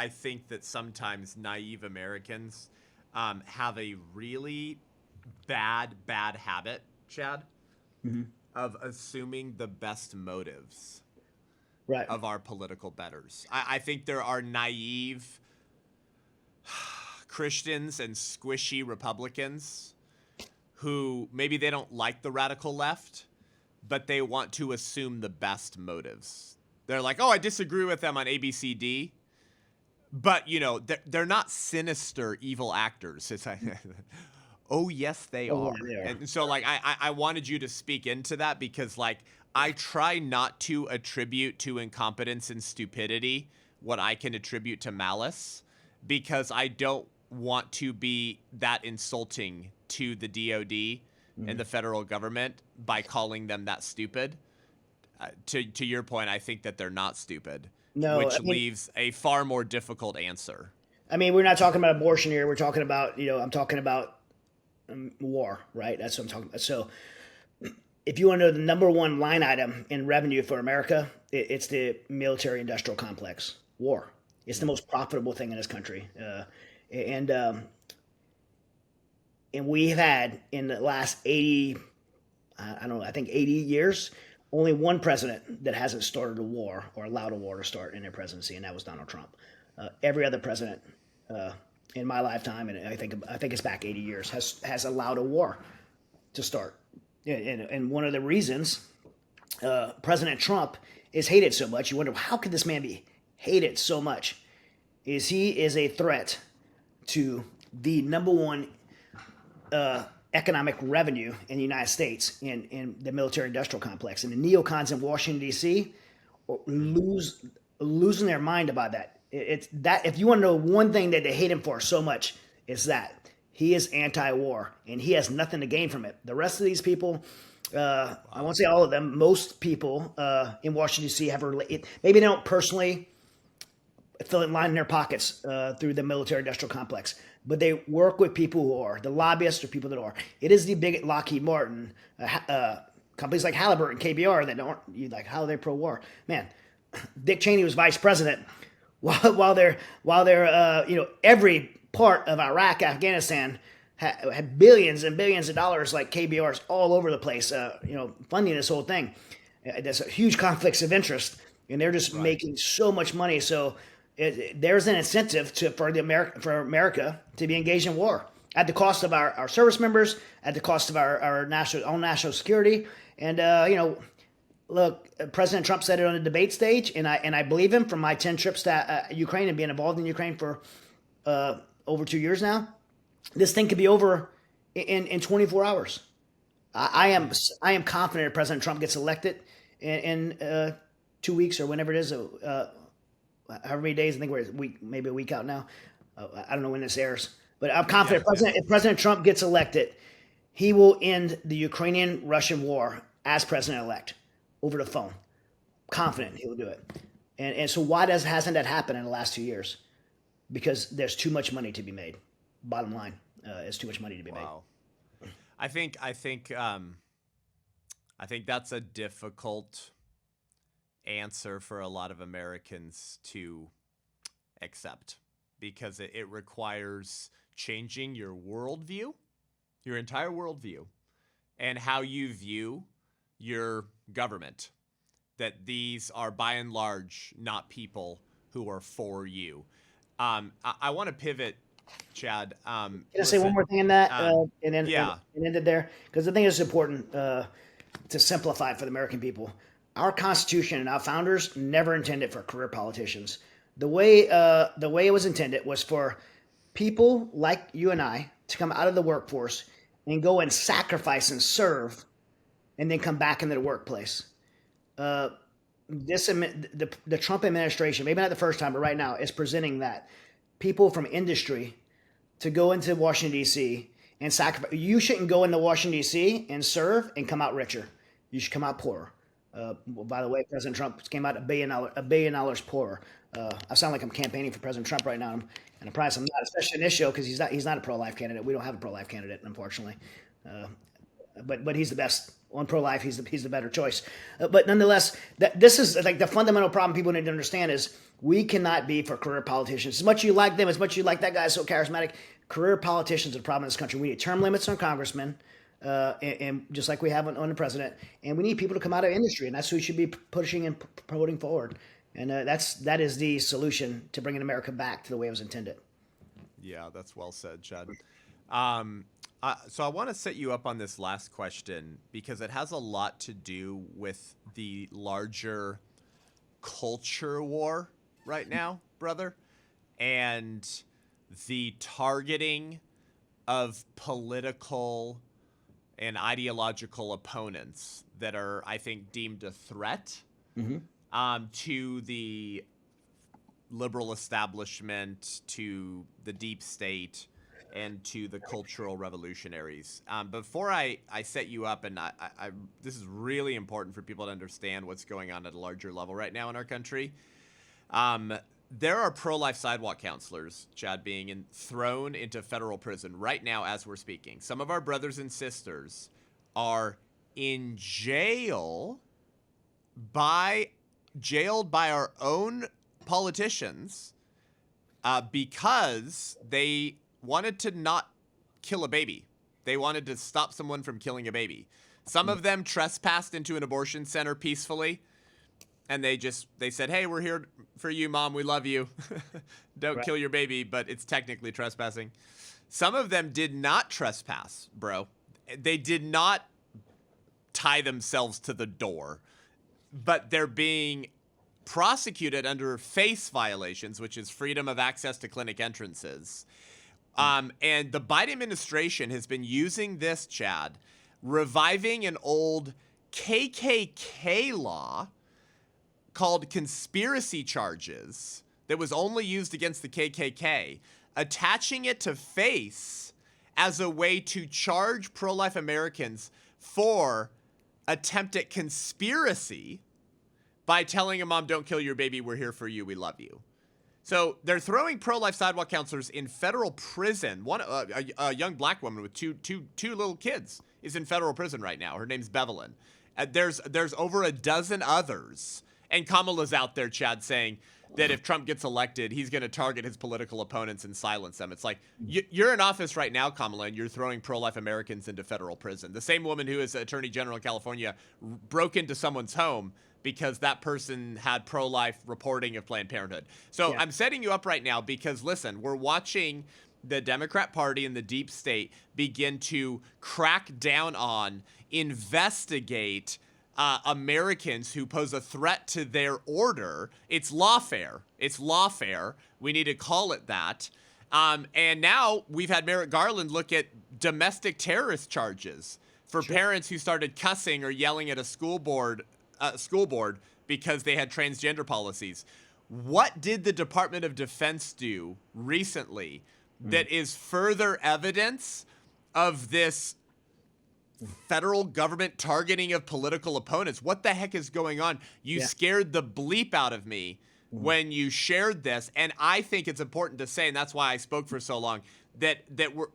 think that sometimes naive Americans have a really bad habit, Chad, of assuming the best motives
Right.
of our political betters. I think there are naive Christians and squishy Republicans who maybe they don't like the radical left, but they want to assume the best motives. They're like, oh, I disagree with them on ABCD, but they're not sinister, evil actors. It's like, oh yes, they
Oh,
are.
yeah, they are.
And so like I wanted you to speak into that because like I try not to attribute to incompetence and stupidity what I can attribute to malice, because I don't want to be that insulting to the DOD and the federal government by calling them that stupid. To your point, I think that they're not stupid,
No,
which leaves a far more difficult answer.
I mean, we're not talking about abortion here. We're talking about, I'm talking about war, right? That's what I'm talking about. So if you want to know the number one line item in revenue for America, it's the military industrial complex, war. It's the most profitable thing in this country. And we've had in the last 80, I don't know, I think 80 years, only one president that hasn't started a war or allowed a war to start in their presidency, and that was Donald Trump. Every other president in my lifetime, and I think it's back 80 years, has allowed a war to start. And one of the reasons President Trump is hated so much, you wonder, how could this man be hated so much? Is he is a threat to the number one economic revenue in the United States in the military industrial complex. And the neocons in Washington, D.C. losing their mind about that. It's that if you want to know one thing that they hate him for so much, it's that. He is anti-war, and he has nothing to gain from it. The rest of these people, I won't say all of them, most people in Washington, D.C. have maybe they don't personally fill in line in their pockets through the military-industrial complex, but they work with people who are the lobbyists or people that are. It is the big Lockheed Martin companies like Halliburton, KBR that don't. You like how they're pro-war. Man, Dick Cheney was vice president while they're every part of Iraq, Afghanistan had billions and billions of dollars like KBR's all over the place, funding this whole thing. There's a huge conflicts of interest, and they're just making so much money. So there's an incentive for America to be engaged in war at the cost of our service members, at the cost of our national security. And look, President Trump said it on the debate stage, and I believe him from my 10 trips to Ukraine and being involved in Ukraine for over 2 years now. This thing could be over in 24 hours. I am confident if President Trump gets elected in 2 weeks or whenever it is, however many days. I think we're maybe a week out now. I don't know when this airs, but I'm confident if President Trump gets elected, he will end the Ukrainian-Russian war as president-elect over the phone. Confident he will do it. And so why hasn't that happened in the last 2 years? Because there's too much money to be made. Bottom line, there's too much money to be made.
I think that's a difficult answer for a lot of Americans to accept, because it requires changing your worldview, your entire worldview, and how you view your government. that these are by and large not people who are for you. I want to pivot, Chad.
Can I say one more thing in that, and then
Yeah.
and end it there? Because I think it's important to simplify it for the American people. Our Constitution and our founders never intended for career politicians. The way it was intended was for people like you and I to come out of the workforce and go and sacrifice and serve, and then come back into the workplace. The Trump administration, maybe not the first time, but right now, is presenting that people from industry to go into Washington D.C. and sacrifice. You shouldn't go into Washington D.C. and serve and come out richer. You should come out poorer. Well, by the way, President Trump came out $1 billion poorer. I sound like I'm campaigning for President Trump right now, and I promise I'm not, especially in this show, because he's not a pro-life candidate. We don't have a pro-life candidate, unfortunately. But he's the best on pro-life. He's the better choice. But nonetheless, this is like the fundamental problem people need to understand is we cannot be for career politicians. As much as you like them, as much as you like that guy so charismatic, career politicians are the problem in this country. We need term limits on congressmen, and just like we have on the president. And we need people to come out of industry, and that's who we should be pushing and promoting forward. And that is the solution to bringing America back to the way it was intended.
Yeah, that's well said, Chad. So I want to set you up on this last question because it has a lot to do with the larger culture war right now, brother, and the targeting of political and ideological opponents that are, I think, deemed a threat to the liberal establishment, to the deep state, and to the cultural revolutionaries. Before I set you up, and I this is really important for people to understand what's going on at a larger level right now in our country. There are pro-life sidewalk counselors, Chad, being thrown into federal prison right now as we're speaking. Some of our brothers and sisters are in jailed by our own politicians because they wanted to not kill a baby. They wanted to stop someone from killing a baby. Some of them trespassed into an abortion center peacefully, and they said, hey, we're here for you, Mom. We love you. Don't kill your baby, but it's technically trespassing. Some of them did not trespass, bro. They did not tie themselves to the door, but they're being prosecuted under FACE violations, which is freedom of access to clinic entrances. And the Biden administration has been using this, Chad, reviving an old KKK law called conspiracy charges that was only used against the KKK, attaching it to FACE as a way to charge pro-life Americans for attempted conspiracy by telling a mom, don't kill your baby, we're here for you, we love you. So they're throwing pro-life sidewalk counselors in federal prison. A young black woman with two little kids is in federal prison right now. Her name's Bevelyn. There's over a dozen others. And Kamala's out there, Chad, saying that if Trump gets elected, he's going to target his political opponents and silence them. It's like, you're in office right now, Kamala, and you're throwing pro-life Americans into federal prison. The same woman who is Attorney General in California broke into someone's home because that person had pro-life reporting of Planned Parenthood. So I'm setting you up right now because, listen, we're watching the Democrat Party and the deep state begin to crack down on, investigate Americans who pose a threat to their order. It's lawfare. It's lawfare. We need to call it that. And now we've had Merrick Garland look at domestic terrorist charges for parents who started cussing or yelling at a school board because they had transgender policies. What did the Department of Defense do recently that is further evidence of this federal government targeting of political opponents? What the heck is going on? You scared the bleep out of me when you shared this, and I think it's important to say, and that's why I spoke for so long, that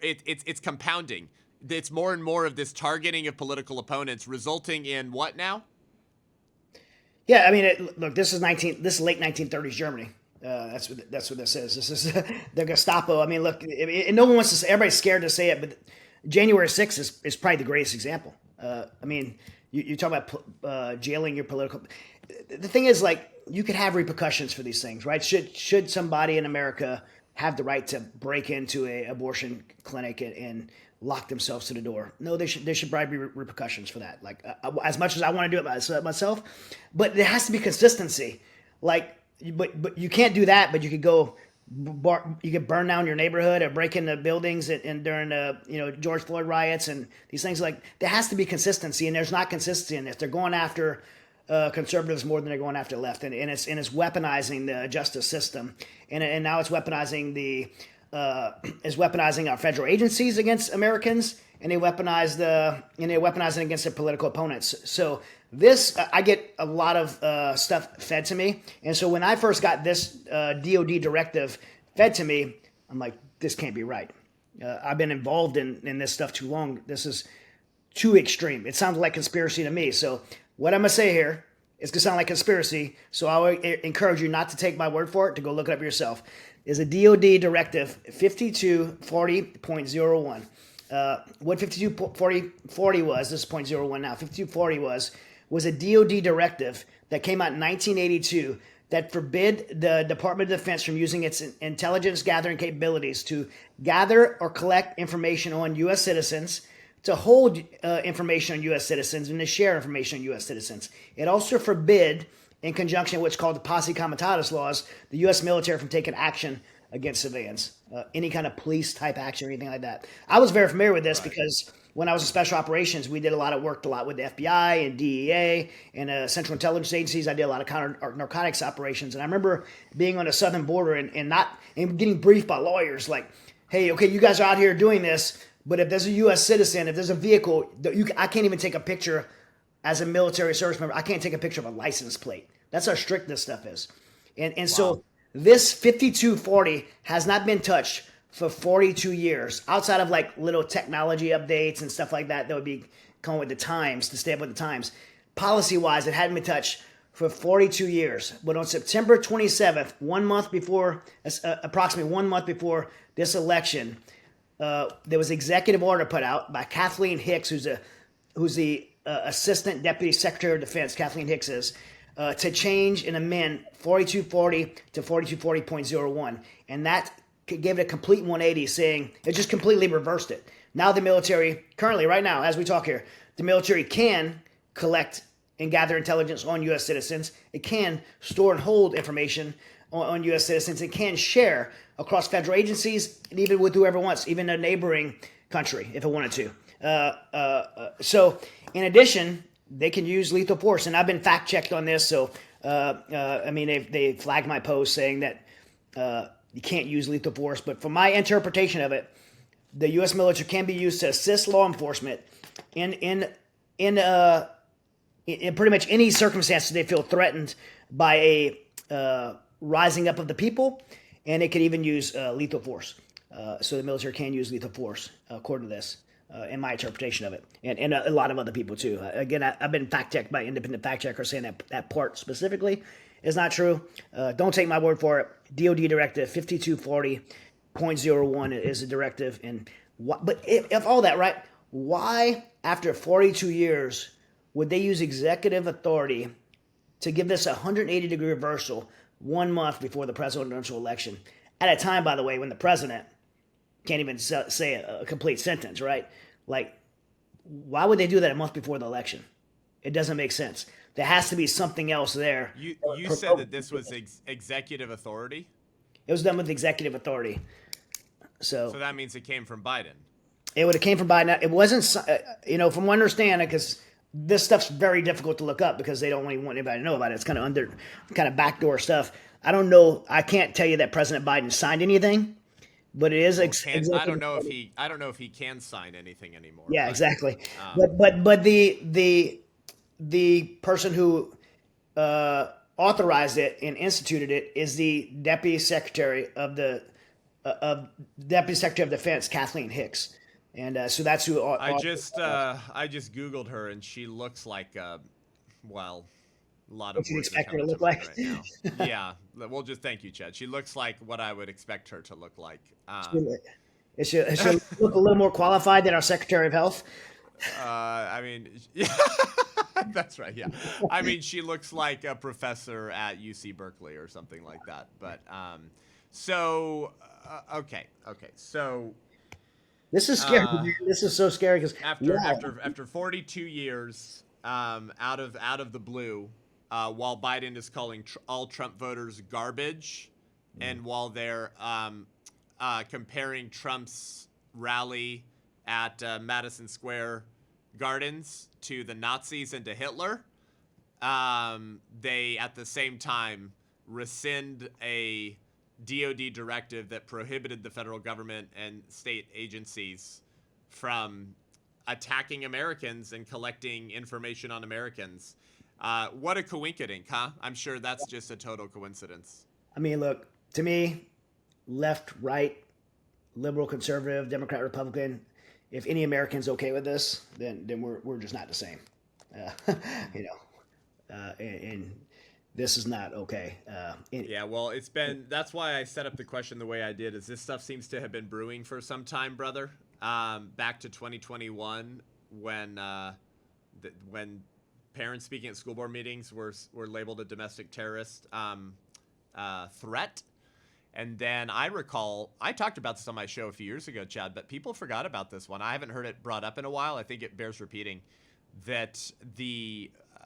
it's compounding. It's more and more of this targeting of political opponents, resulting in what now?
Yeah, I mean, look, this is late 1930s Germany. That's what this is. This is the Gestapo. I mean, look, and no one wants to say. Everybody's scared to say it, but January 6th is probably the greatest example. I mean, You talk about jailing your political. The thing is, like, you could have repercussions for these things, right? Should somebody in America have the right to break into a abortion clinic and lock themselves to the door? No, they should. There should probably be repercussions for that. Like, as much as I want to do it myself, but there has to be consistency. Like, but you can't do that. But you could go. You could burn down your neighborhood or break into buildings and during the George Floyd riots and these things. Like, there has to be consistency, and there's not consistency in this. They're going after conservatives more than they're going after left, and it's weaponizing the justice system, and now it's weaponizing our federal agencies against Americans, and they're weaponizing against their political opponents. So this, I get a lot of stuff fed to me, and so when I first got this DOD directive fed to me, I'm like, this can't be right. I've been involved in this stuff too long. This is too extreme. It sounds like conspiracy to me. So what I'm going to say here is going to sound like conspiracy. So I would encourage you not to take my word for it, to go look it up yourself. Is a DOD directive 5240.01. What 5240 was, this is 0.01 now, 5240 was a DOD directive that came out in 1982 that forbid the Department of Defense from using its intelligence gathering capabilities to gather or collect information on U.S. citizens, to hold information on U.S. citizens, and to share information on U.S. citizens. It also forbid, in conjunction with what's called the Posse Comitatus laws, the U.S. military from taking action against civilians, any kind of police type action or anything like that. I was very familiar with this because when I was in special operations, we did worked a lot with the FBI and DEA and Central Intelligence Agencies. I did a lot of counter narcotics operations, and I remember being on the southern border and getting briefed by lawyers like, "Hey, okay, you guys are out here doing this, but if there's a U.S. citizen, if there's a vehicle, I can't even take a picture as a military service member. I can't take a picture of a license plate. That's how strict this stuff is." And so this 5240 has not been touched for 42 years, outside of like little technology updates and stuff like that would be coming with the times, to stay up with the times. Policy-wise, it hadn't been touched for 42 years. But on September 27th, approximately 1 month before this election, there was an executive order put out by Kathleen Hicks, who's the Assistant Deputy Secretary of Defense. Kathleen Hicks is to change and amend 4240 to 4240.01, and that gave it a complete 180, saying it just completely reversed it. Now the military, currently, right now, as we talk here, the military can collect and gather intelligence on U.S. citizens. It can store and hold information on U.S. citizens. It can share across federal agencies and even with whoever wants, even a neighboring country if it wanted to. So in addition, they can use lethal force. And I've been fact-checked on this. So, they flagged my post saying that you can't use lethal force. But from my interpretation of it, the U.S. military can be used to assist law enforcement in pretty much any circumstances they feel threatened by a rising up of the people. And it could even use lethal force. So the military can use lethal force, according to this. In my interpretation of it, and a lot of other people too. Again, I've been fact-checked by independent fact-checkers saying that part specifically is not true. Don't take my word for it. DOD Directive 5240.01 is a directive. But if all that, right, why, after 42 years, would they use executive authority to give this a 180-degree reversal 1 month before the presidential election? At a time, by the way, when the president can't even say a complete sentence, right? Like, why would they do that a month before the election? It doesn't make sense. There has to be something else there.
You said that this was executive authority?
It was done with executive authority. So
that means it came from Biden.
It would have came from Biden. It wasn't, from what I understand, because this stuff's very difficult to look up because they don't even want anybody to know about it. It's kind of backdoor stuff. I don't know. I can't tell you that President Biden signed anything. But it is.
I don't know if he can sign anything anymore.
Yeah, but, exactly. But the person who authorized it and instituted it is the Deputy Secretary of Defense, Kathleen Hicks, and so that's who.
I just Googled her, and she looks like a lot of.
What you expect her to look like?
Right now. Yeah. Well, just thank you, Chad. She looks like what I would expect her to look like.
It should look a little more qualified than our Secretary of Health.
I mean, that's right. Yeah, I mean, she looks like a professor at UC Berkeley or something like that. But okay. So
This is scary, man. This is so scary because
after 42 years, out of the blue, while Biden is calling all Trump voters garbage, and while they're comparing Trump's rally at Madison Square Gardens to the Nazis and to Hitler, they at the same time rescind a DoD directive that prohibited the federal government and state agencies from attacking Americans and collecting information on Americans. What a coinkydink, huh? I'm sure that's just a total coincidence.
I mean, look, to me, left, right, liberal, conservative, Democrat, Republican, if any American's okay with this, then we're just not the same. You know, and this is not okay.
Yeah, well, that's why I set up the question the way I did, is this stuff seems to have been brewing for some time, brother. Back to 2021, when parents speaking at school board meetings were labeled a domestic terrorist threat. And then I recall, I talked about this on my show a few years ago, Chad, but people forgot about this one. I haven't heard it brought up in a while. I think it bears repeating that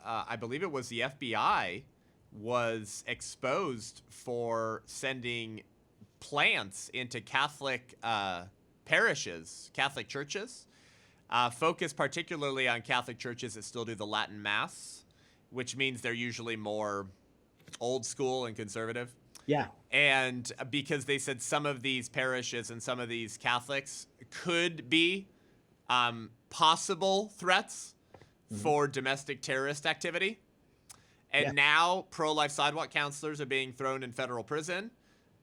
I believe it was the FBI was exposed for sending plants into Catholic parishes, Catholic churches, focused particularly on Catholic churches that still do the Latin Mass, which means they're usually more old school and conservative.
Yeah.
And because they said some of these parishes and some of these Catholics could be possible threats for domestic terrorist activity. And now pro-life sidewalk counselors are being thrown in federal prison.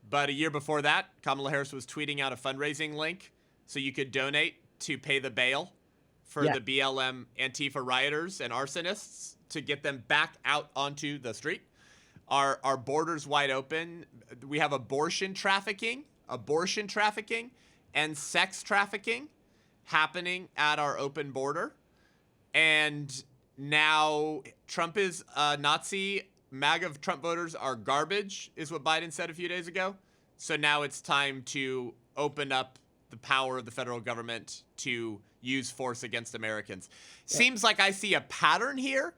But a year before that, Kamala Harris was tweeting out a fundraising link so you could donate to pay the bail for the BLM Antifa rioters and arsonists to get them back out onto the street. Our borders wide open. We have abortion trafficking, and sex trafficking happening at our open border. And now Trump is Nazi. MAGA Trump voters are garbage, is what Biden said a few days ago. So now it's time to open up the power of the federal government to use force against Americans. Seems like I see a pattern here,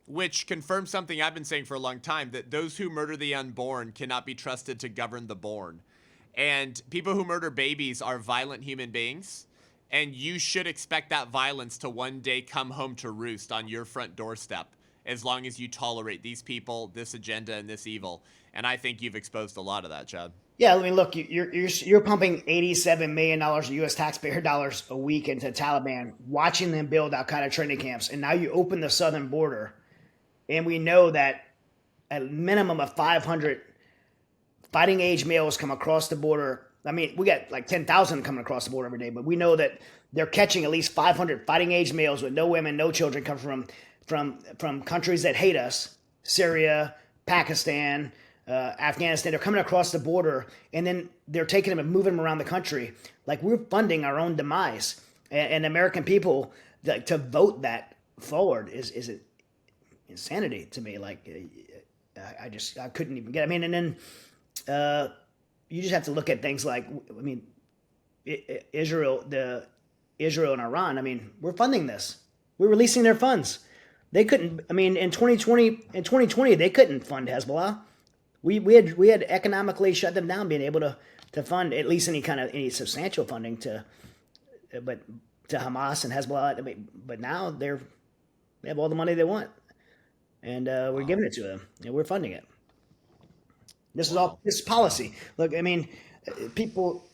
which confirms something I've been saying for a long time, that those who murder the unborn cannot be trusted to govern the born. And people who murder babies are violent human beings. And you should expect that violence to one day come home to roost on your front doorstep, as long as you tolerate these people, this agenda, and this evil. And I think you've exposed a lot of that, Chad.
Yeah, I mean, look, you're pumping $87 million of U.S. taxpayer dollars a week into Taliban, watching them build Al-Qaeda training camps, and now you open the southern border, and we know that a minimum of 500 fighting age males come across the border. I mean, we got like 10,000 coming across the border every day, but we know that they're catching at least 500 fighting age males with no women, no children, come from countries that hate us, Syria, Pakistan, Afghanistan. They're coming across the border, and then they're taking them and moving them around the country. Like, we're funding our own demise, and American people to vote that forward is insanity to me. Like, I couldn't even get. I mean, and then you just have to look at things like, I mean, Israel and Iran. I mean, we're funding this. We're releasing their funds. They couldn't. I mean, in 2020, they couldn't fund Hezbollah. We had economically shut them down, being able to fund at least any substantial funding to Hamas and Hezbollah. I mean, but now they have all the money they want, and we're giving it to them, and we're funding it. This is policy. Look, I mean,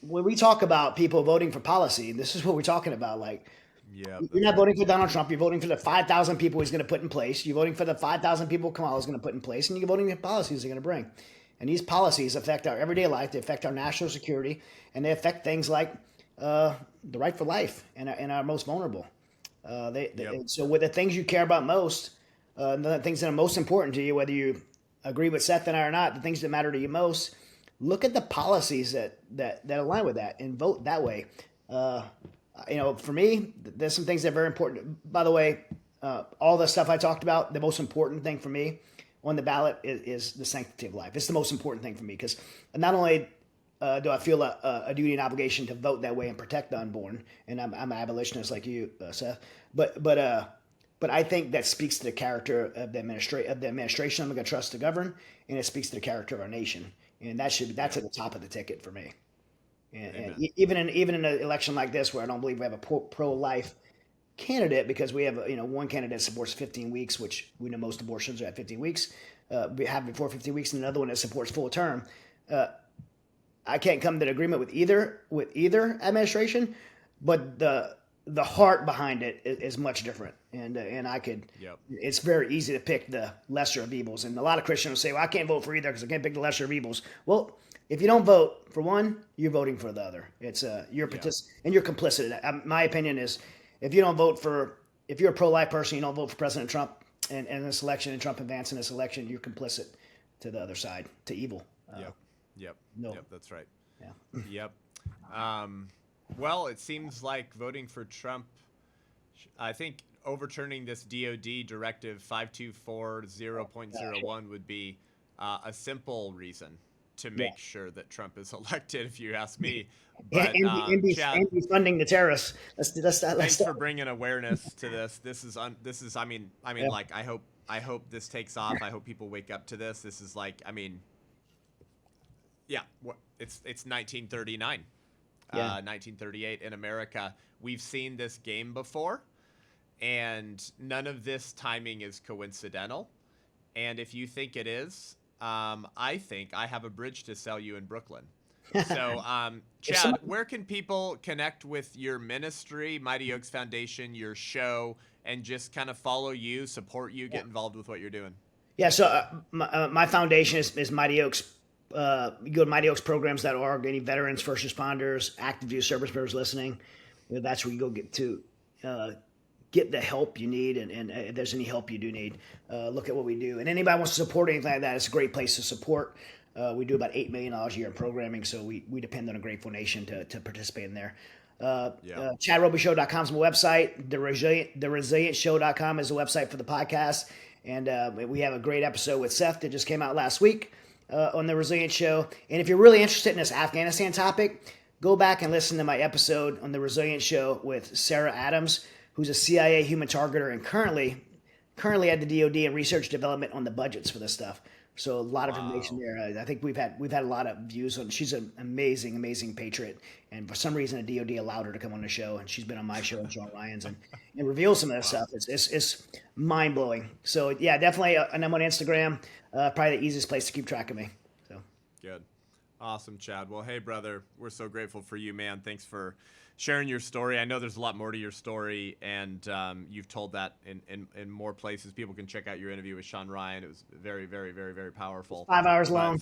when we talk about people voting for policy, this is what we're talking about. Like, you're not voting for Donald Trump. You're voting for the 5,000 people he's going to put in place. You're voting for the 5,000 people Kamala's going to put in place, and you're voting for policies they're going to bring. And these policies affect our everyday life. They affect our national security, and they affect things like the right for life and our most vulnerable. So with the things you care about most, the things that are most important to you, whether you agree with Seth and I or not, the things that matter to you most, look at the policies that align with that and vote that way. For me, there's some things that are very important. By the way, all the stuff I talked about, the most important thing for me on the ballot is the sanctity of life. It's the most important thing for me because not only do I feel a duty and obligation to vote that way and protect the unborn, and I'm an abolitionist like you, Seth, but I think that speaks to the character of the administration I'm going to trust to govern, and it speaks to the character of our nation, and that's at the top of the ticket for me. And even in an election like this, where I don't believe we have a pro-life candidate, because we have one candidate supports 15 weeks, which we know most abortions are at 15 weeks, we have before 15 weeks, and another one that supports full term. I can't come to an agreement with either administration, but the heart behind it is much different, and I could.
Yep.
It's very easy to pick the lesser of evils, and a lot of Christians will say, "Well, I can't vote for either because I can't pick the lesser of evils." Well, if you don't vote for one, you're voting for the other. It's and you're complicit. My opinion is, if you're a pro-life person, you don't vote for President Trump and this election, and Trump advancing this election, you're complicit to the other side, to evil.
Yep.
No.
Yep. That's right.
Yeah.
Yep. Well, it seems like voting for Trump, I think overturning this DOD directive 5240.01 would be a simple reason to make sure that Trump is elected, if you ask me. But Chad,
and be funding the terrorists.
Thanks for bringing awareness to this. This is I mean, like, I hope this takes off. I hope people wake up to this. This is like, it's 1939. 1938 in America. We've seen this game before, and none of this timing is coincidental. And if you think it is, I think I have a bridge to sell you in Brooklyn. So, Chad, where can people connect with your ministry, Mighty Oaks Foundation, your show, and just kind of follow you, support you, get involved with what you're doing?
Yeah, so my foundation is Mighty Oaks. You go to mightyoaksprograms.org. Any veterans, first responders, active duty service members listening, that's where you go get the help you need, and if there's any help you do need, look at what we do. And anybody wants to support anything like that, it's a great place to support. We do about $8 million a year in programming, so we depend on a grateful nation to participate in there. ChadRobichaux.com is my website. TheResilientShow.com is the website for the podcast. And we have a great episode with Seth that just came out last week on The Resilient Show. And if you're really interested in this Afghanistan topic, go back and listen to my episode on The Resilient Show with Sarah Adams, who's a CIA human targeter and currently at the DoD in research development on the budgets for this stuff. So a lot of information there. I think we've had a lot of views on. She's an amazing patriot, and for some reason the DoD allowed her to come on the show, and she's been on my show and Sean Ryan's and reveal some of this stuff. It's mind blowing. So yeah, definitely. And I'm on Instagram. Probably the easiest place to keep track of me. So
good, awesome, Chad. Well, hey, brother, we're so grateful for you, man. Thanks for sharing your story. I know there's a lot more to your story, and you've told that in more places. People can check out your interview with Sean Ryan. It was very, very, very, very powerful.
5 hours long.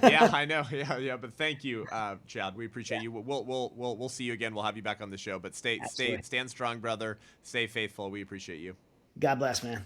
Yeah, I know. Yeah. But thank you, Chad. We appreciate you. We'll see you again. We'll have you back on the show. But stand strong, brother. Stay faithful. We appreciate you.
God bless, man.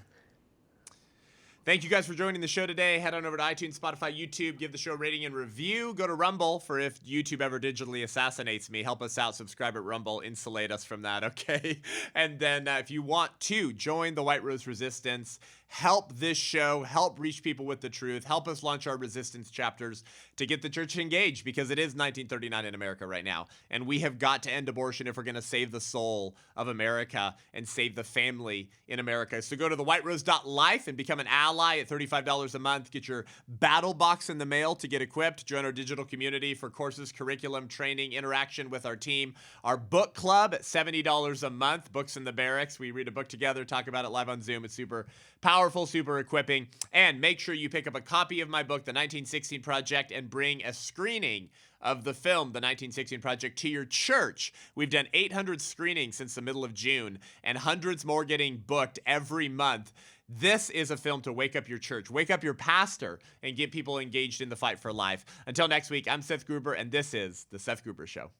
Thank you guys for joining the show today. Head on over to iTunes, Spotify, YouTube. Give the show a rating and review. Go to Rumble for if YouTube ever digitally assassinates me. Help us out. Subscribe at Rumble. Insulate us from that, okay? And then if you want to join the White Rose Resistance, help this show, help reach people with the truth, help us launch our resistance chapters to get the church engaged, because it is 1939 in America right now. And we have got to end abortion if we're going to save the soul of America and save the family in America. So go to thewhiterose.life and become an ally at $35 a month. Get your battle box in the mail to get equipped. Join our digital community for courses, curriculum, training, interaction with our team. Our book club at $70 a month. Books in the Barracks. We read a book together, talk about it live on Zoom. It's super powerful, super equipping. And make sure you pick up a copy of my book, The 1916 Project, and bring a screening of the film, The 1916 Project, to your church. We've done 800 screenings since the middle of June, and hundreds more getting booked every month. This is a film to wake up your church, wake up your pastor, and get people engaged in the fight for life. Until next week, I'm Seth Gruber, and this is The Seth Gruber Show.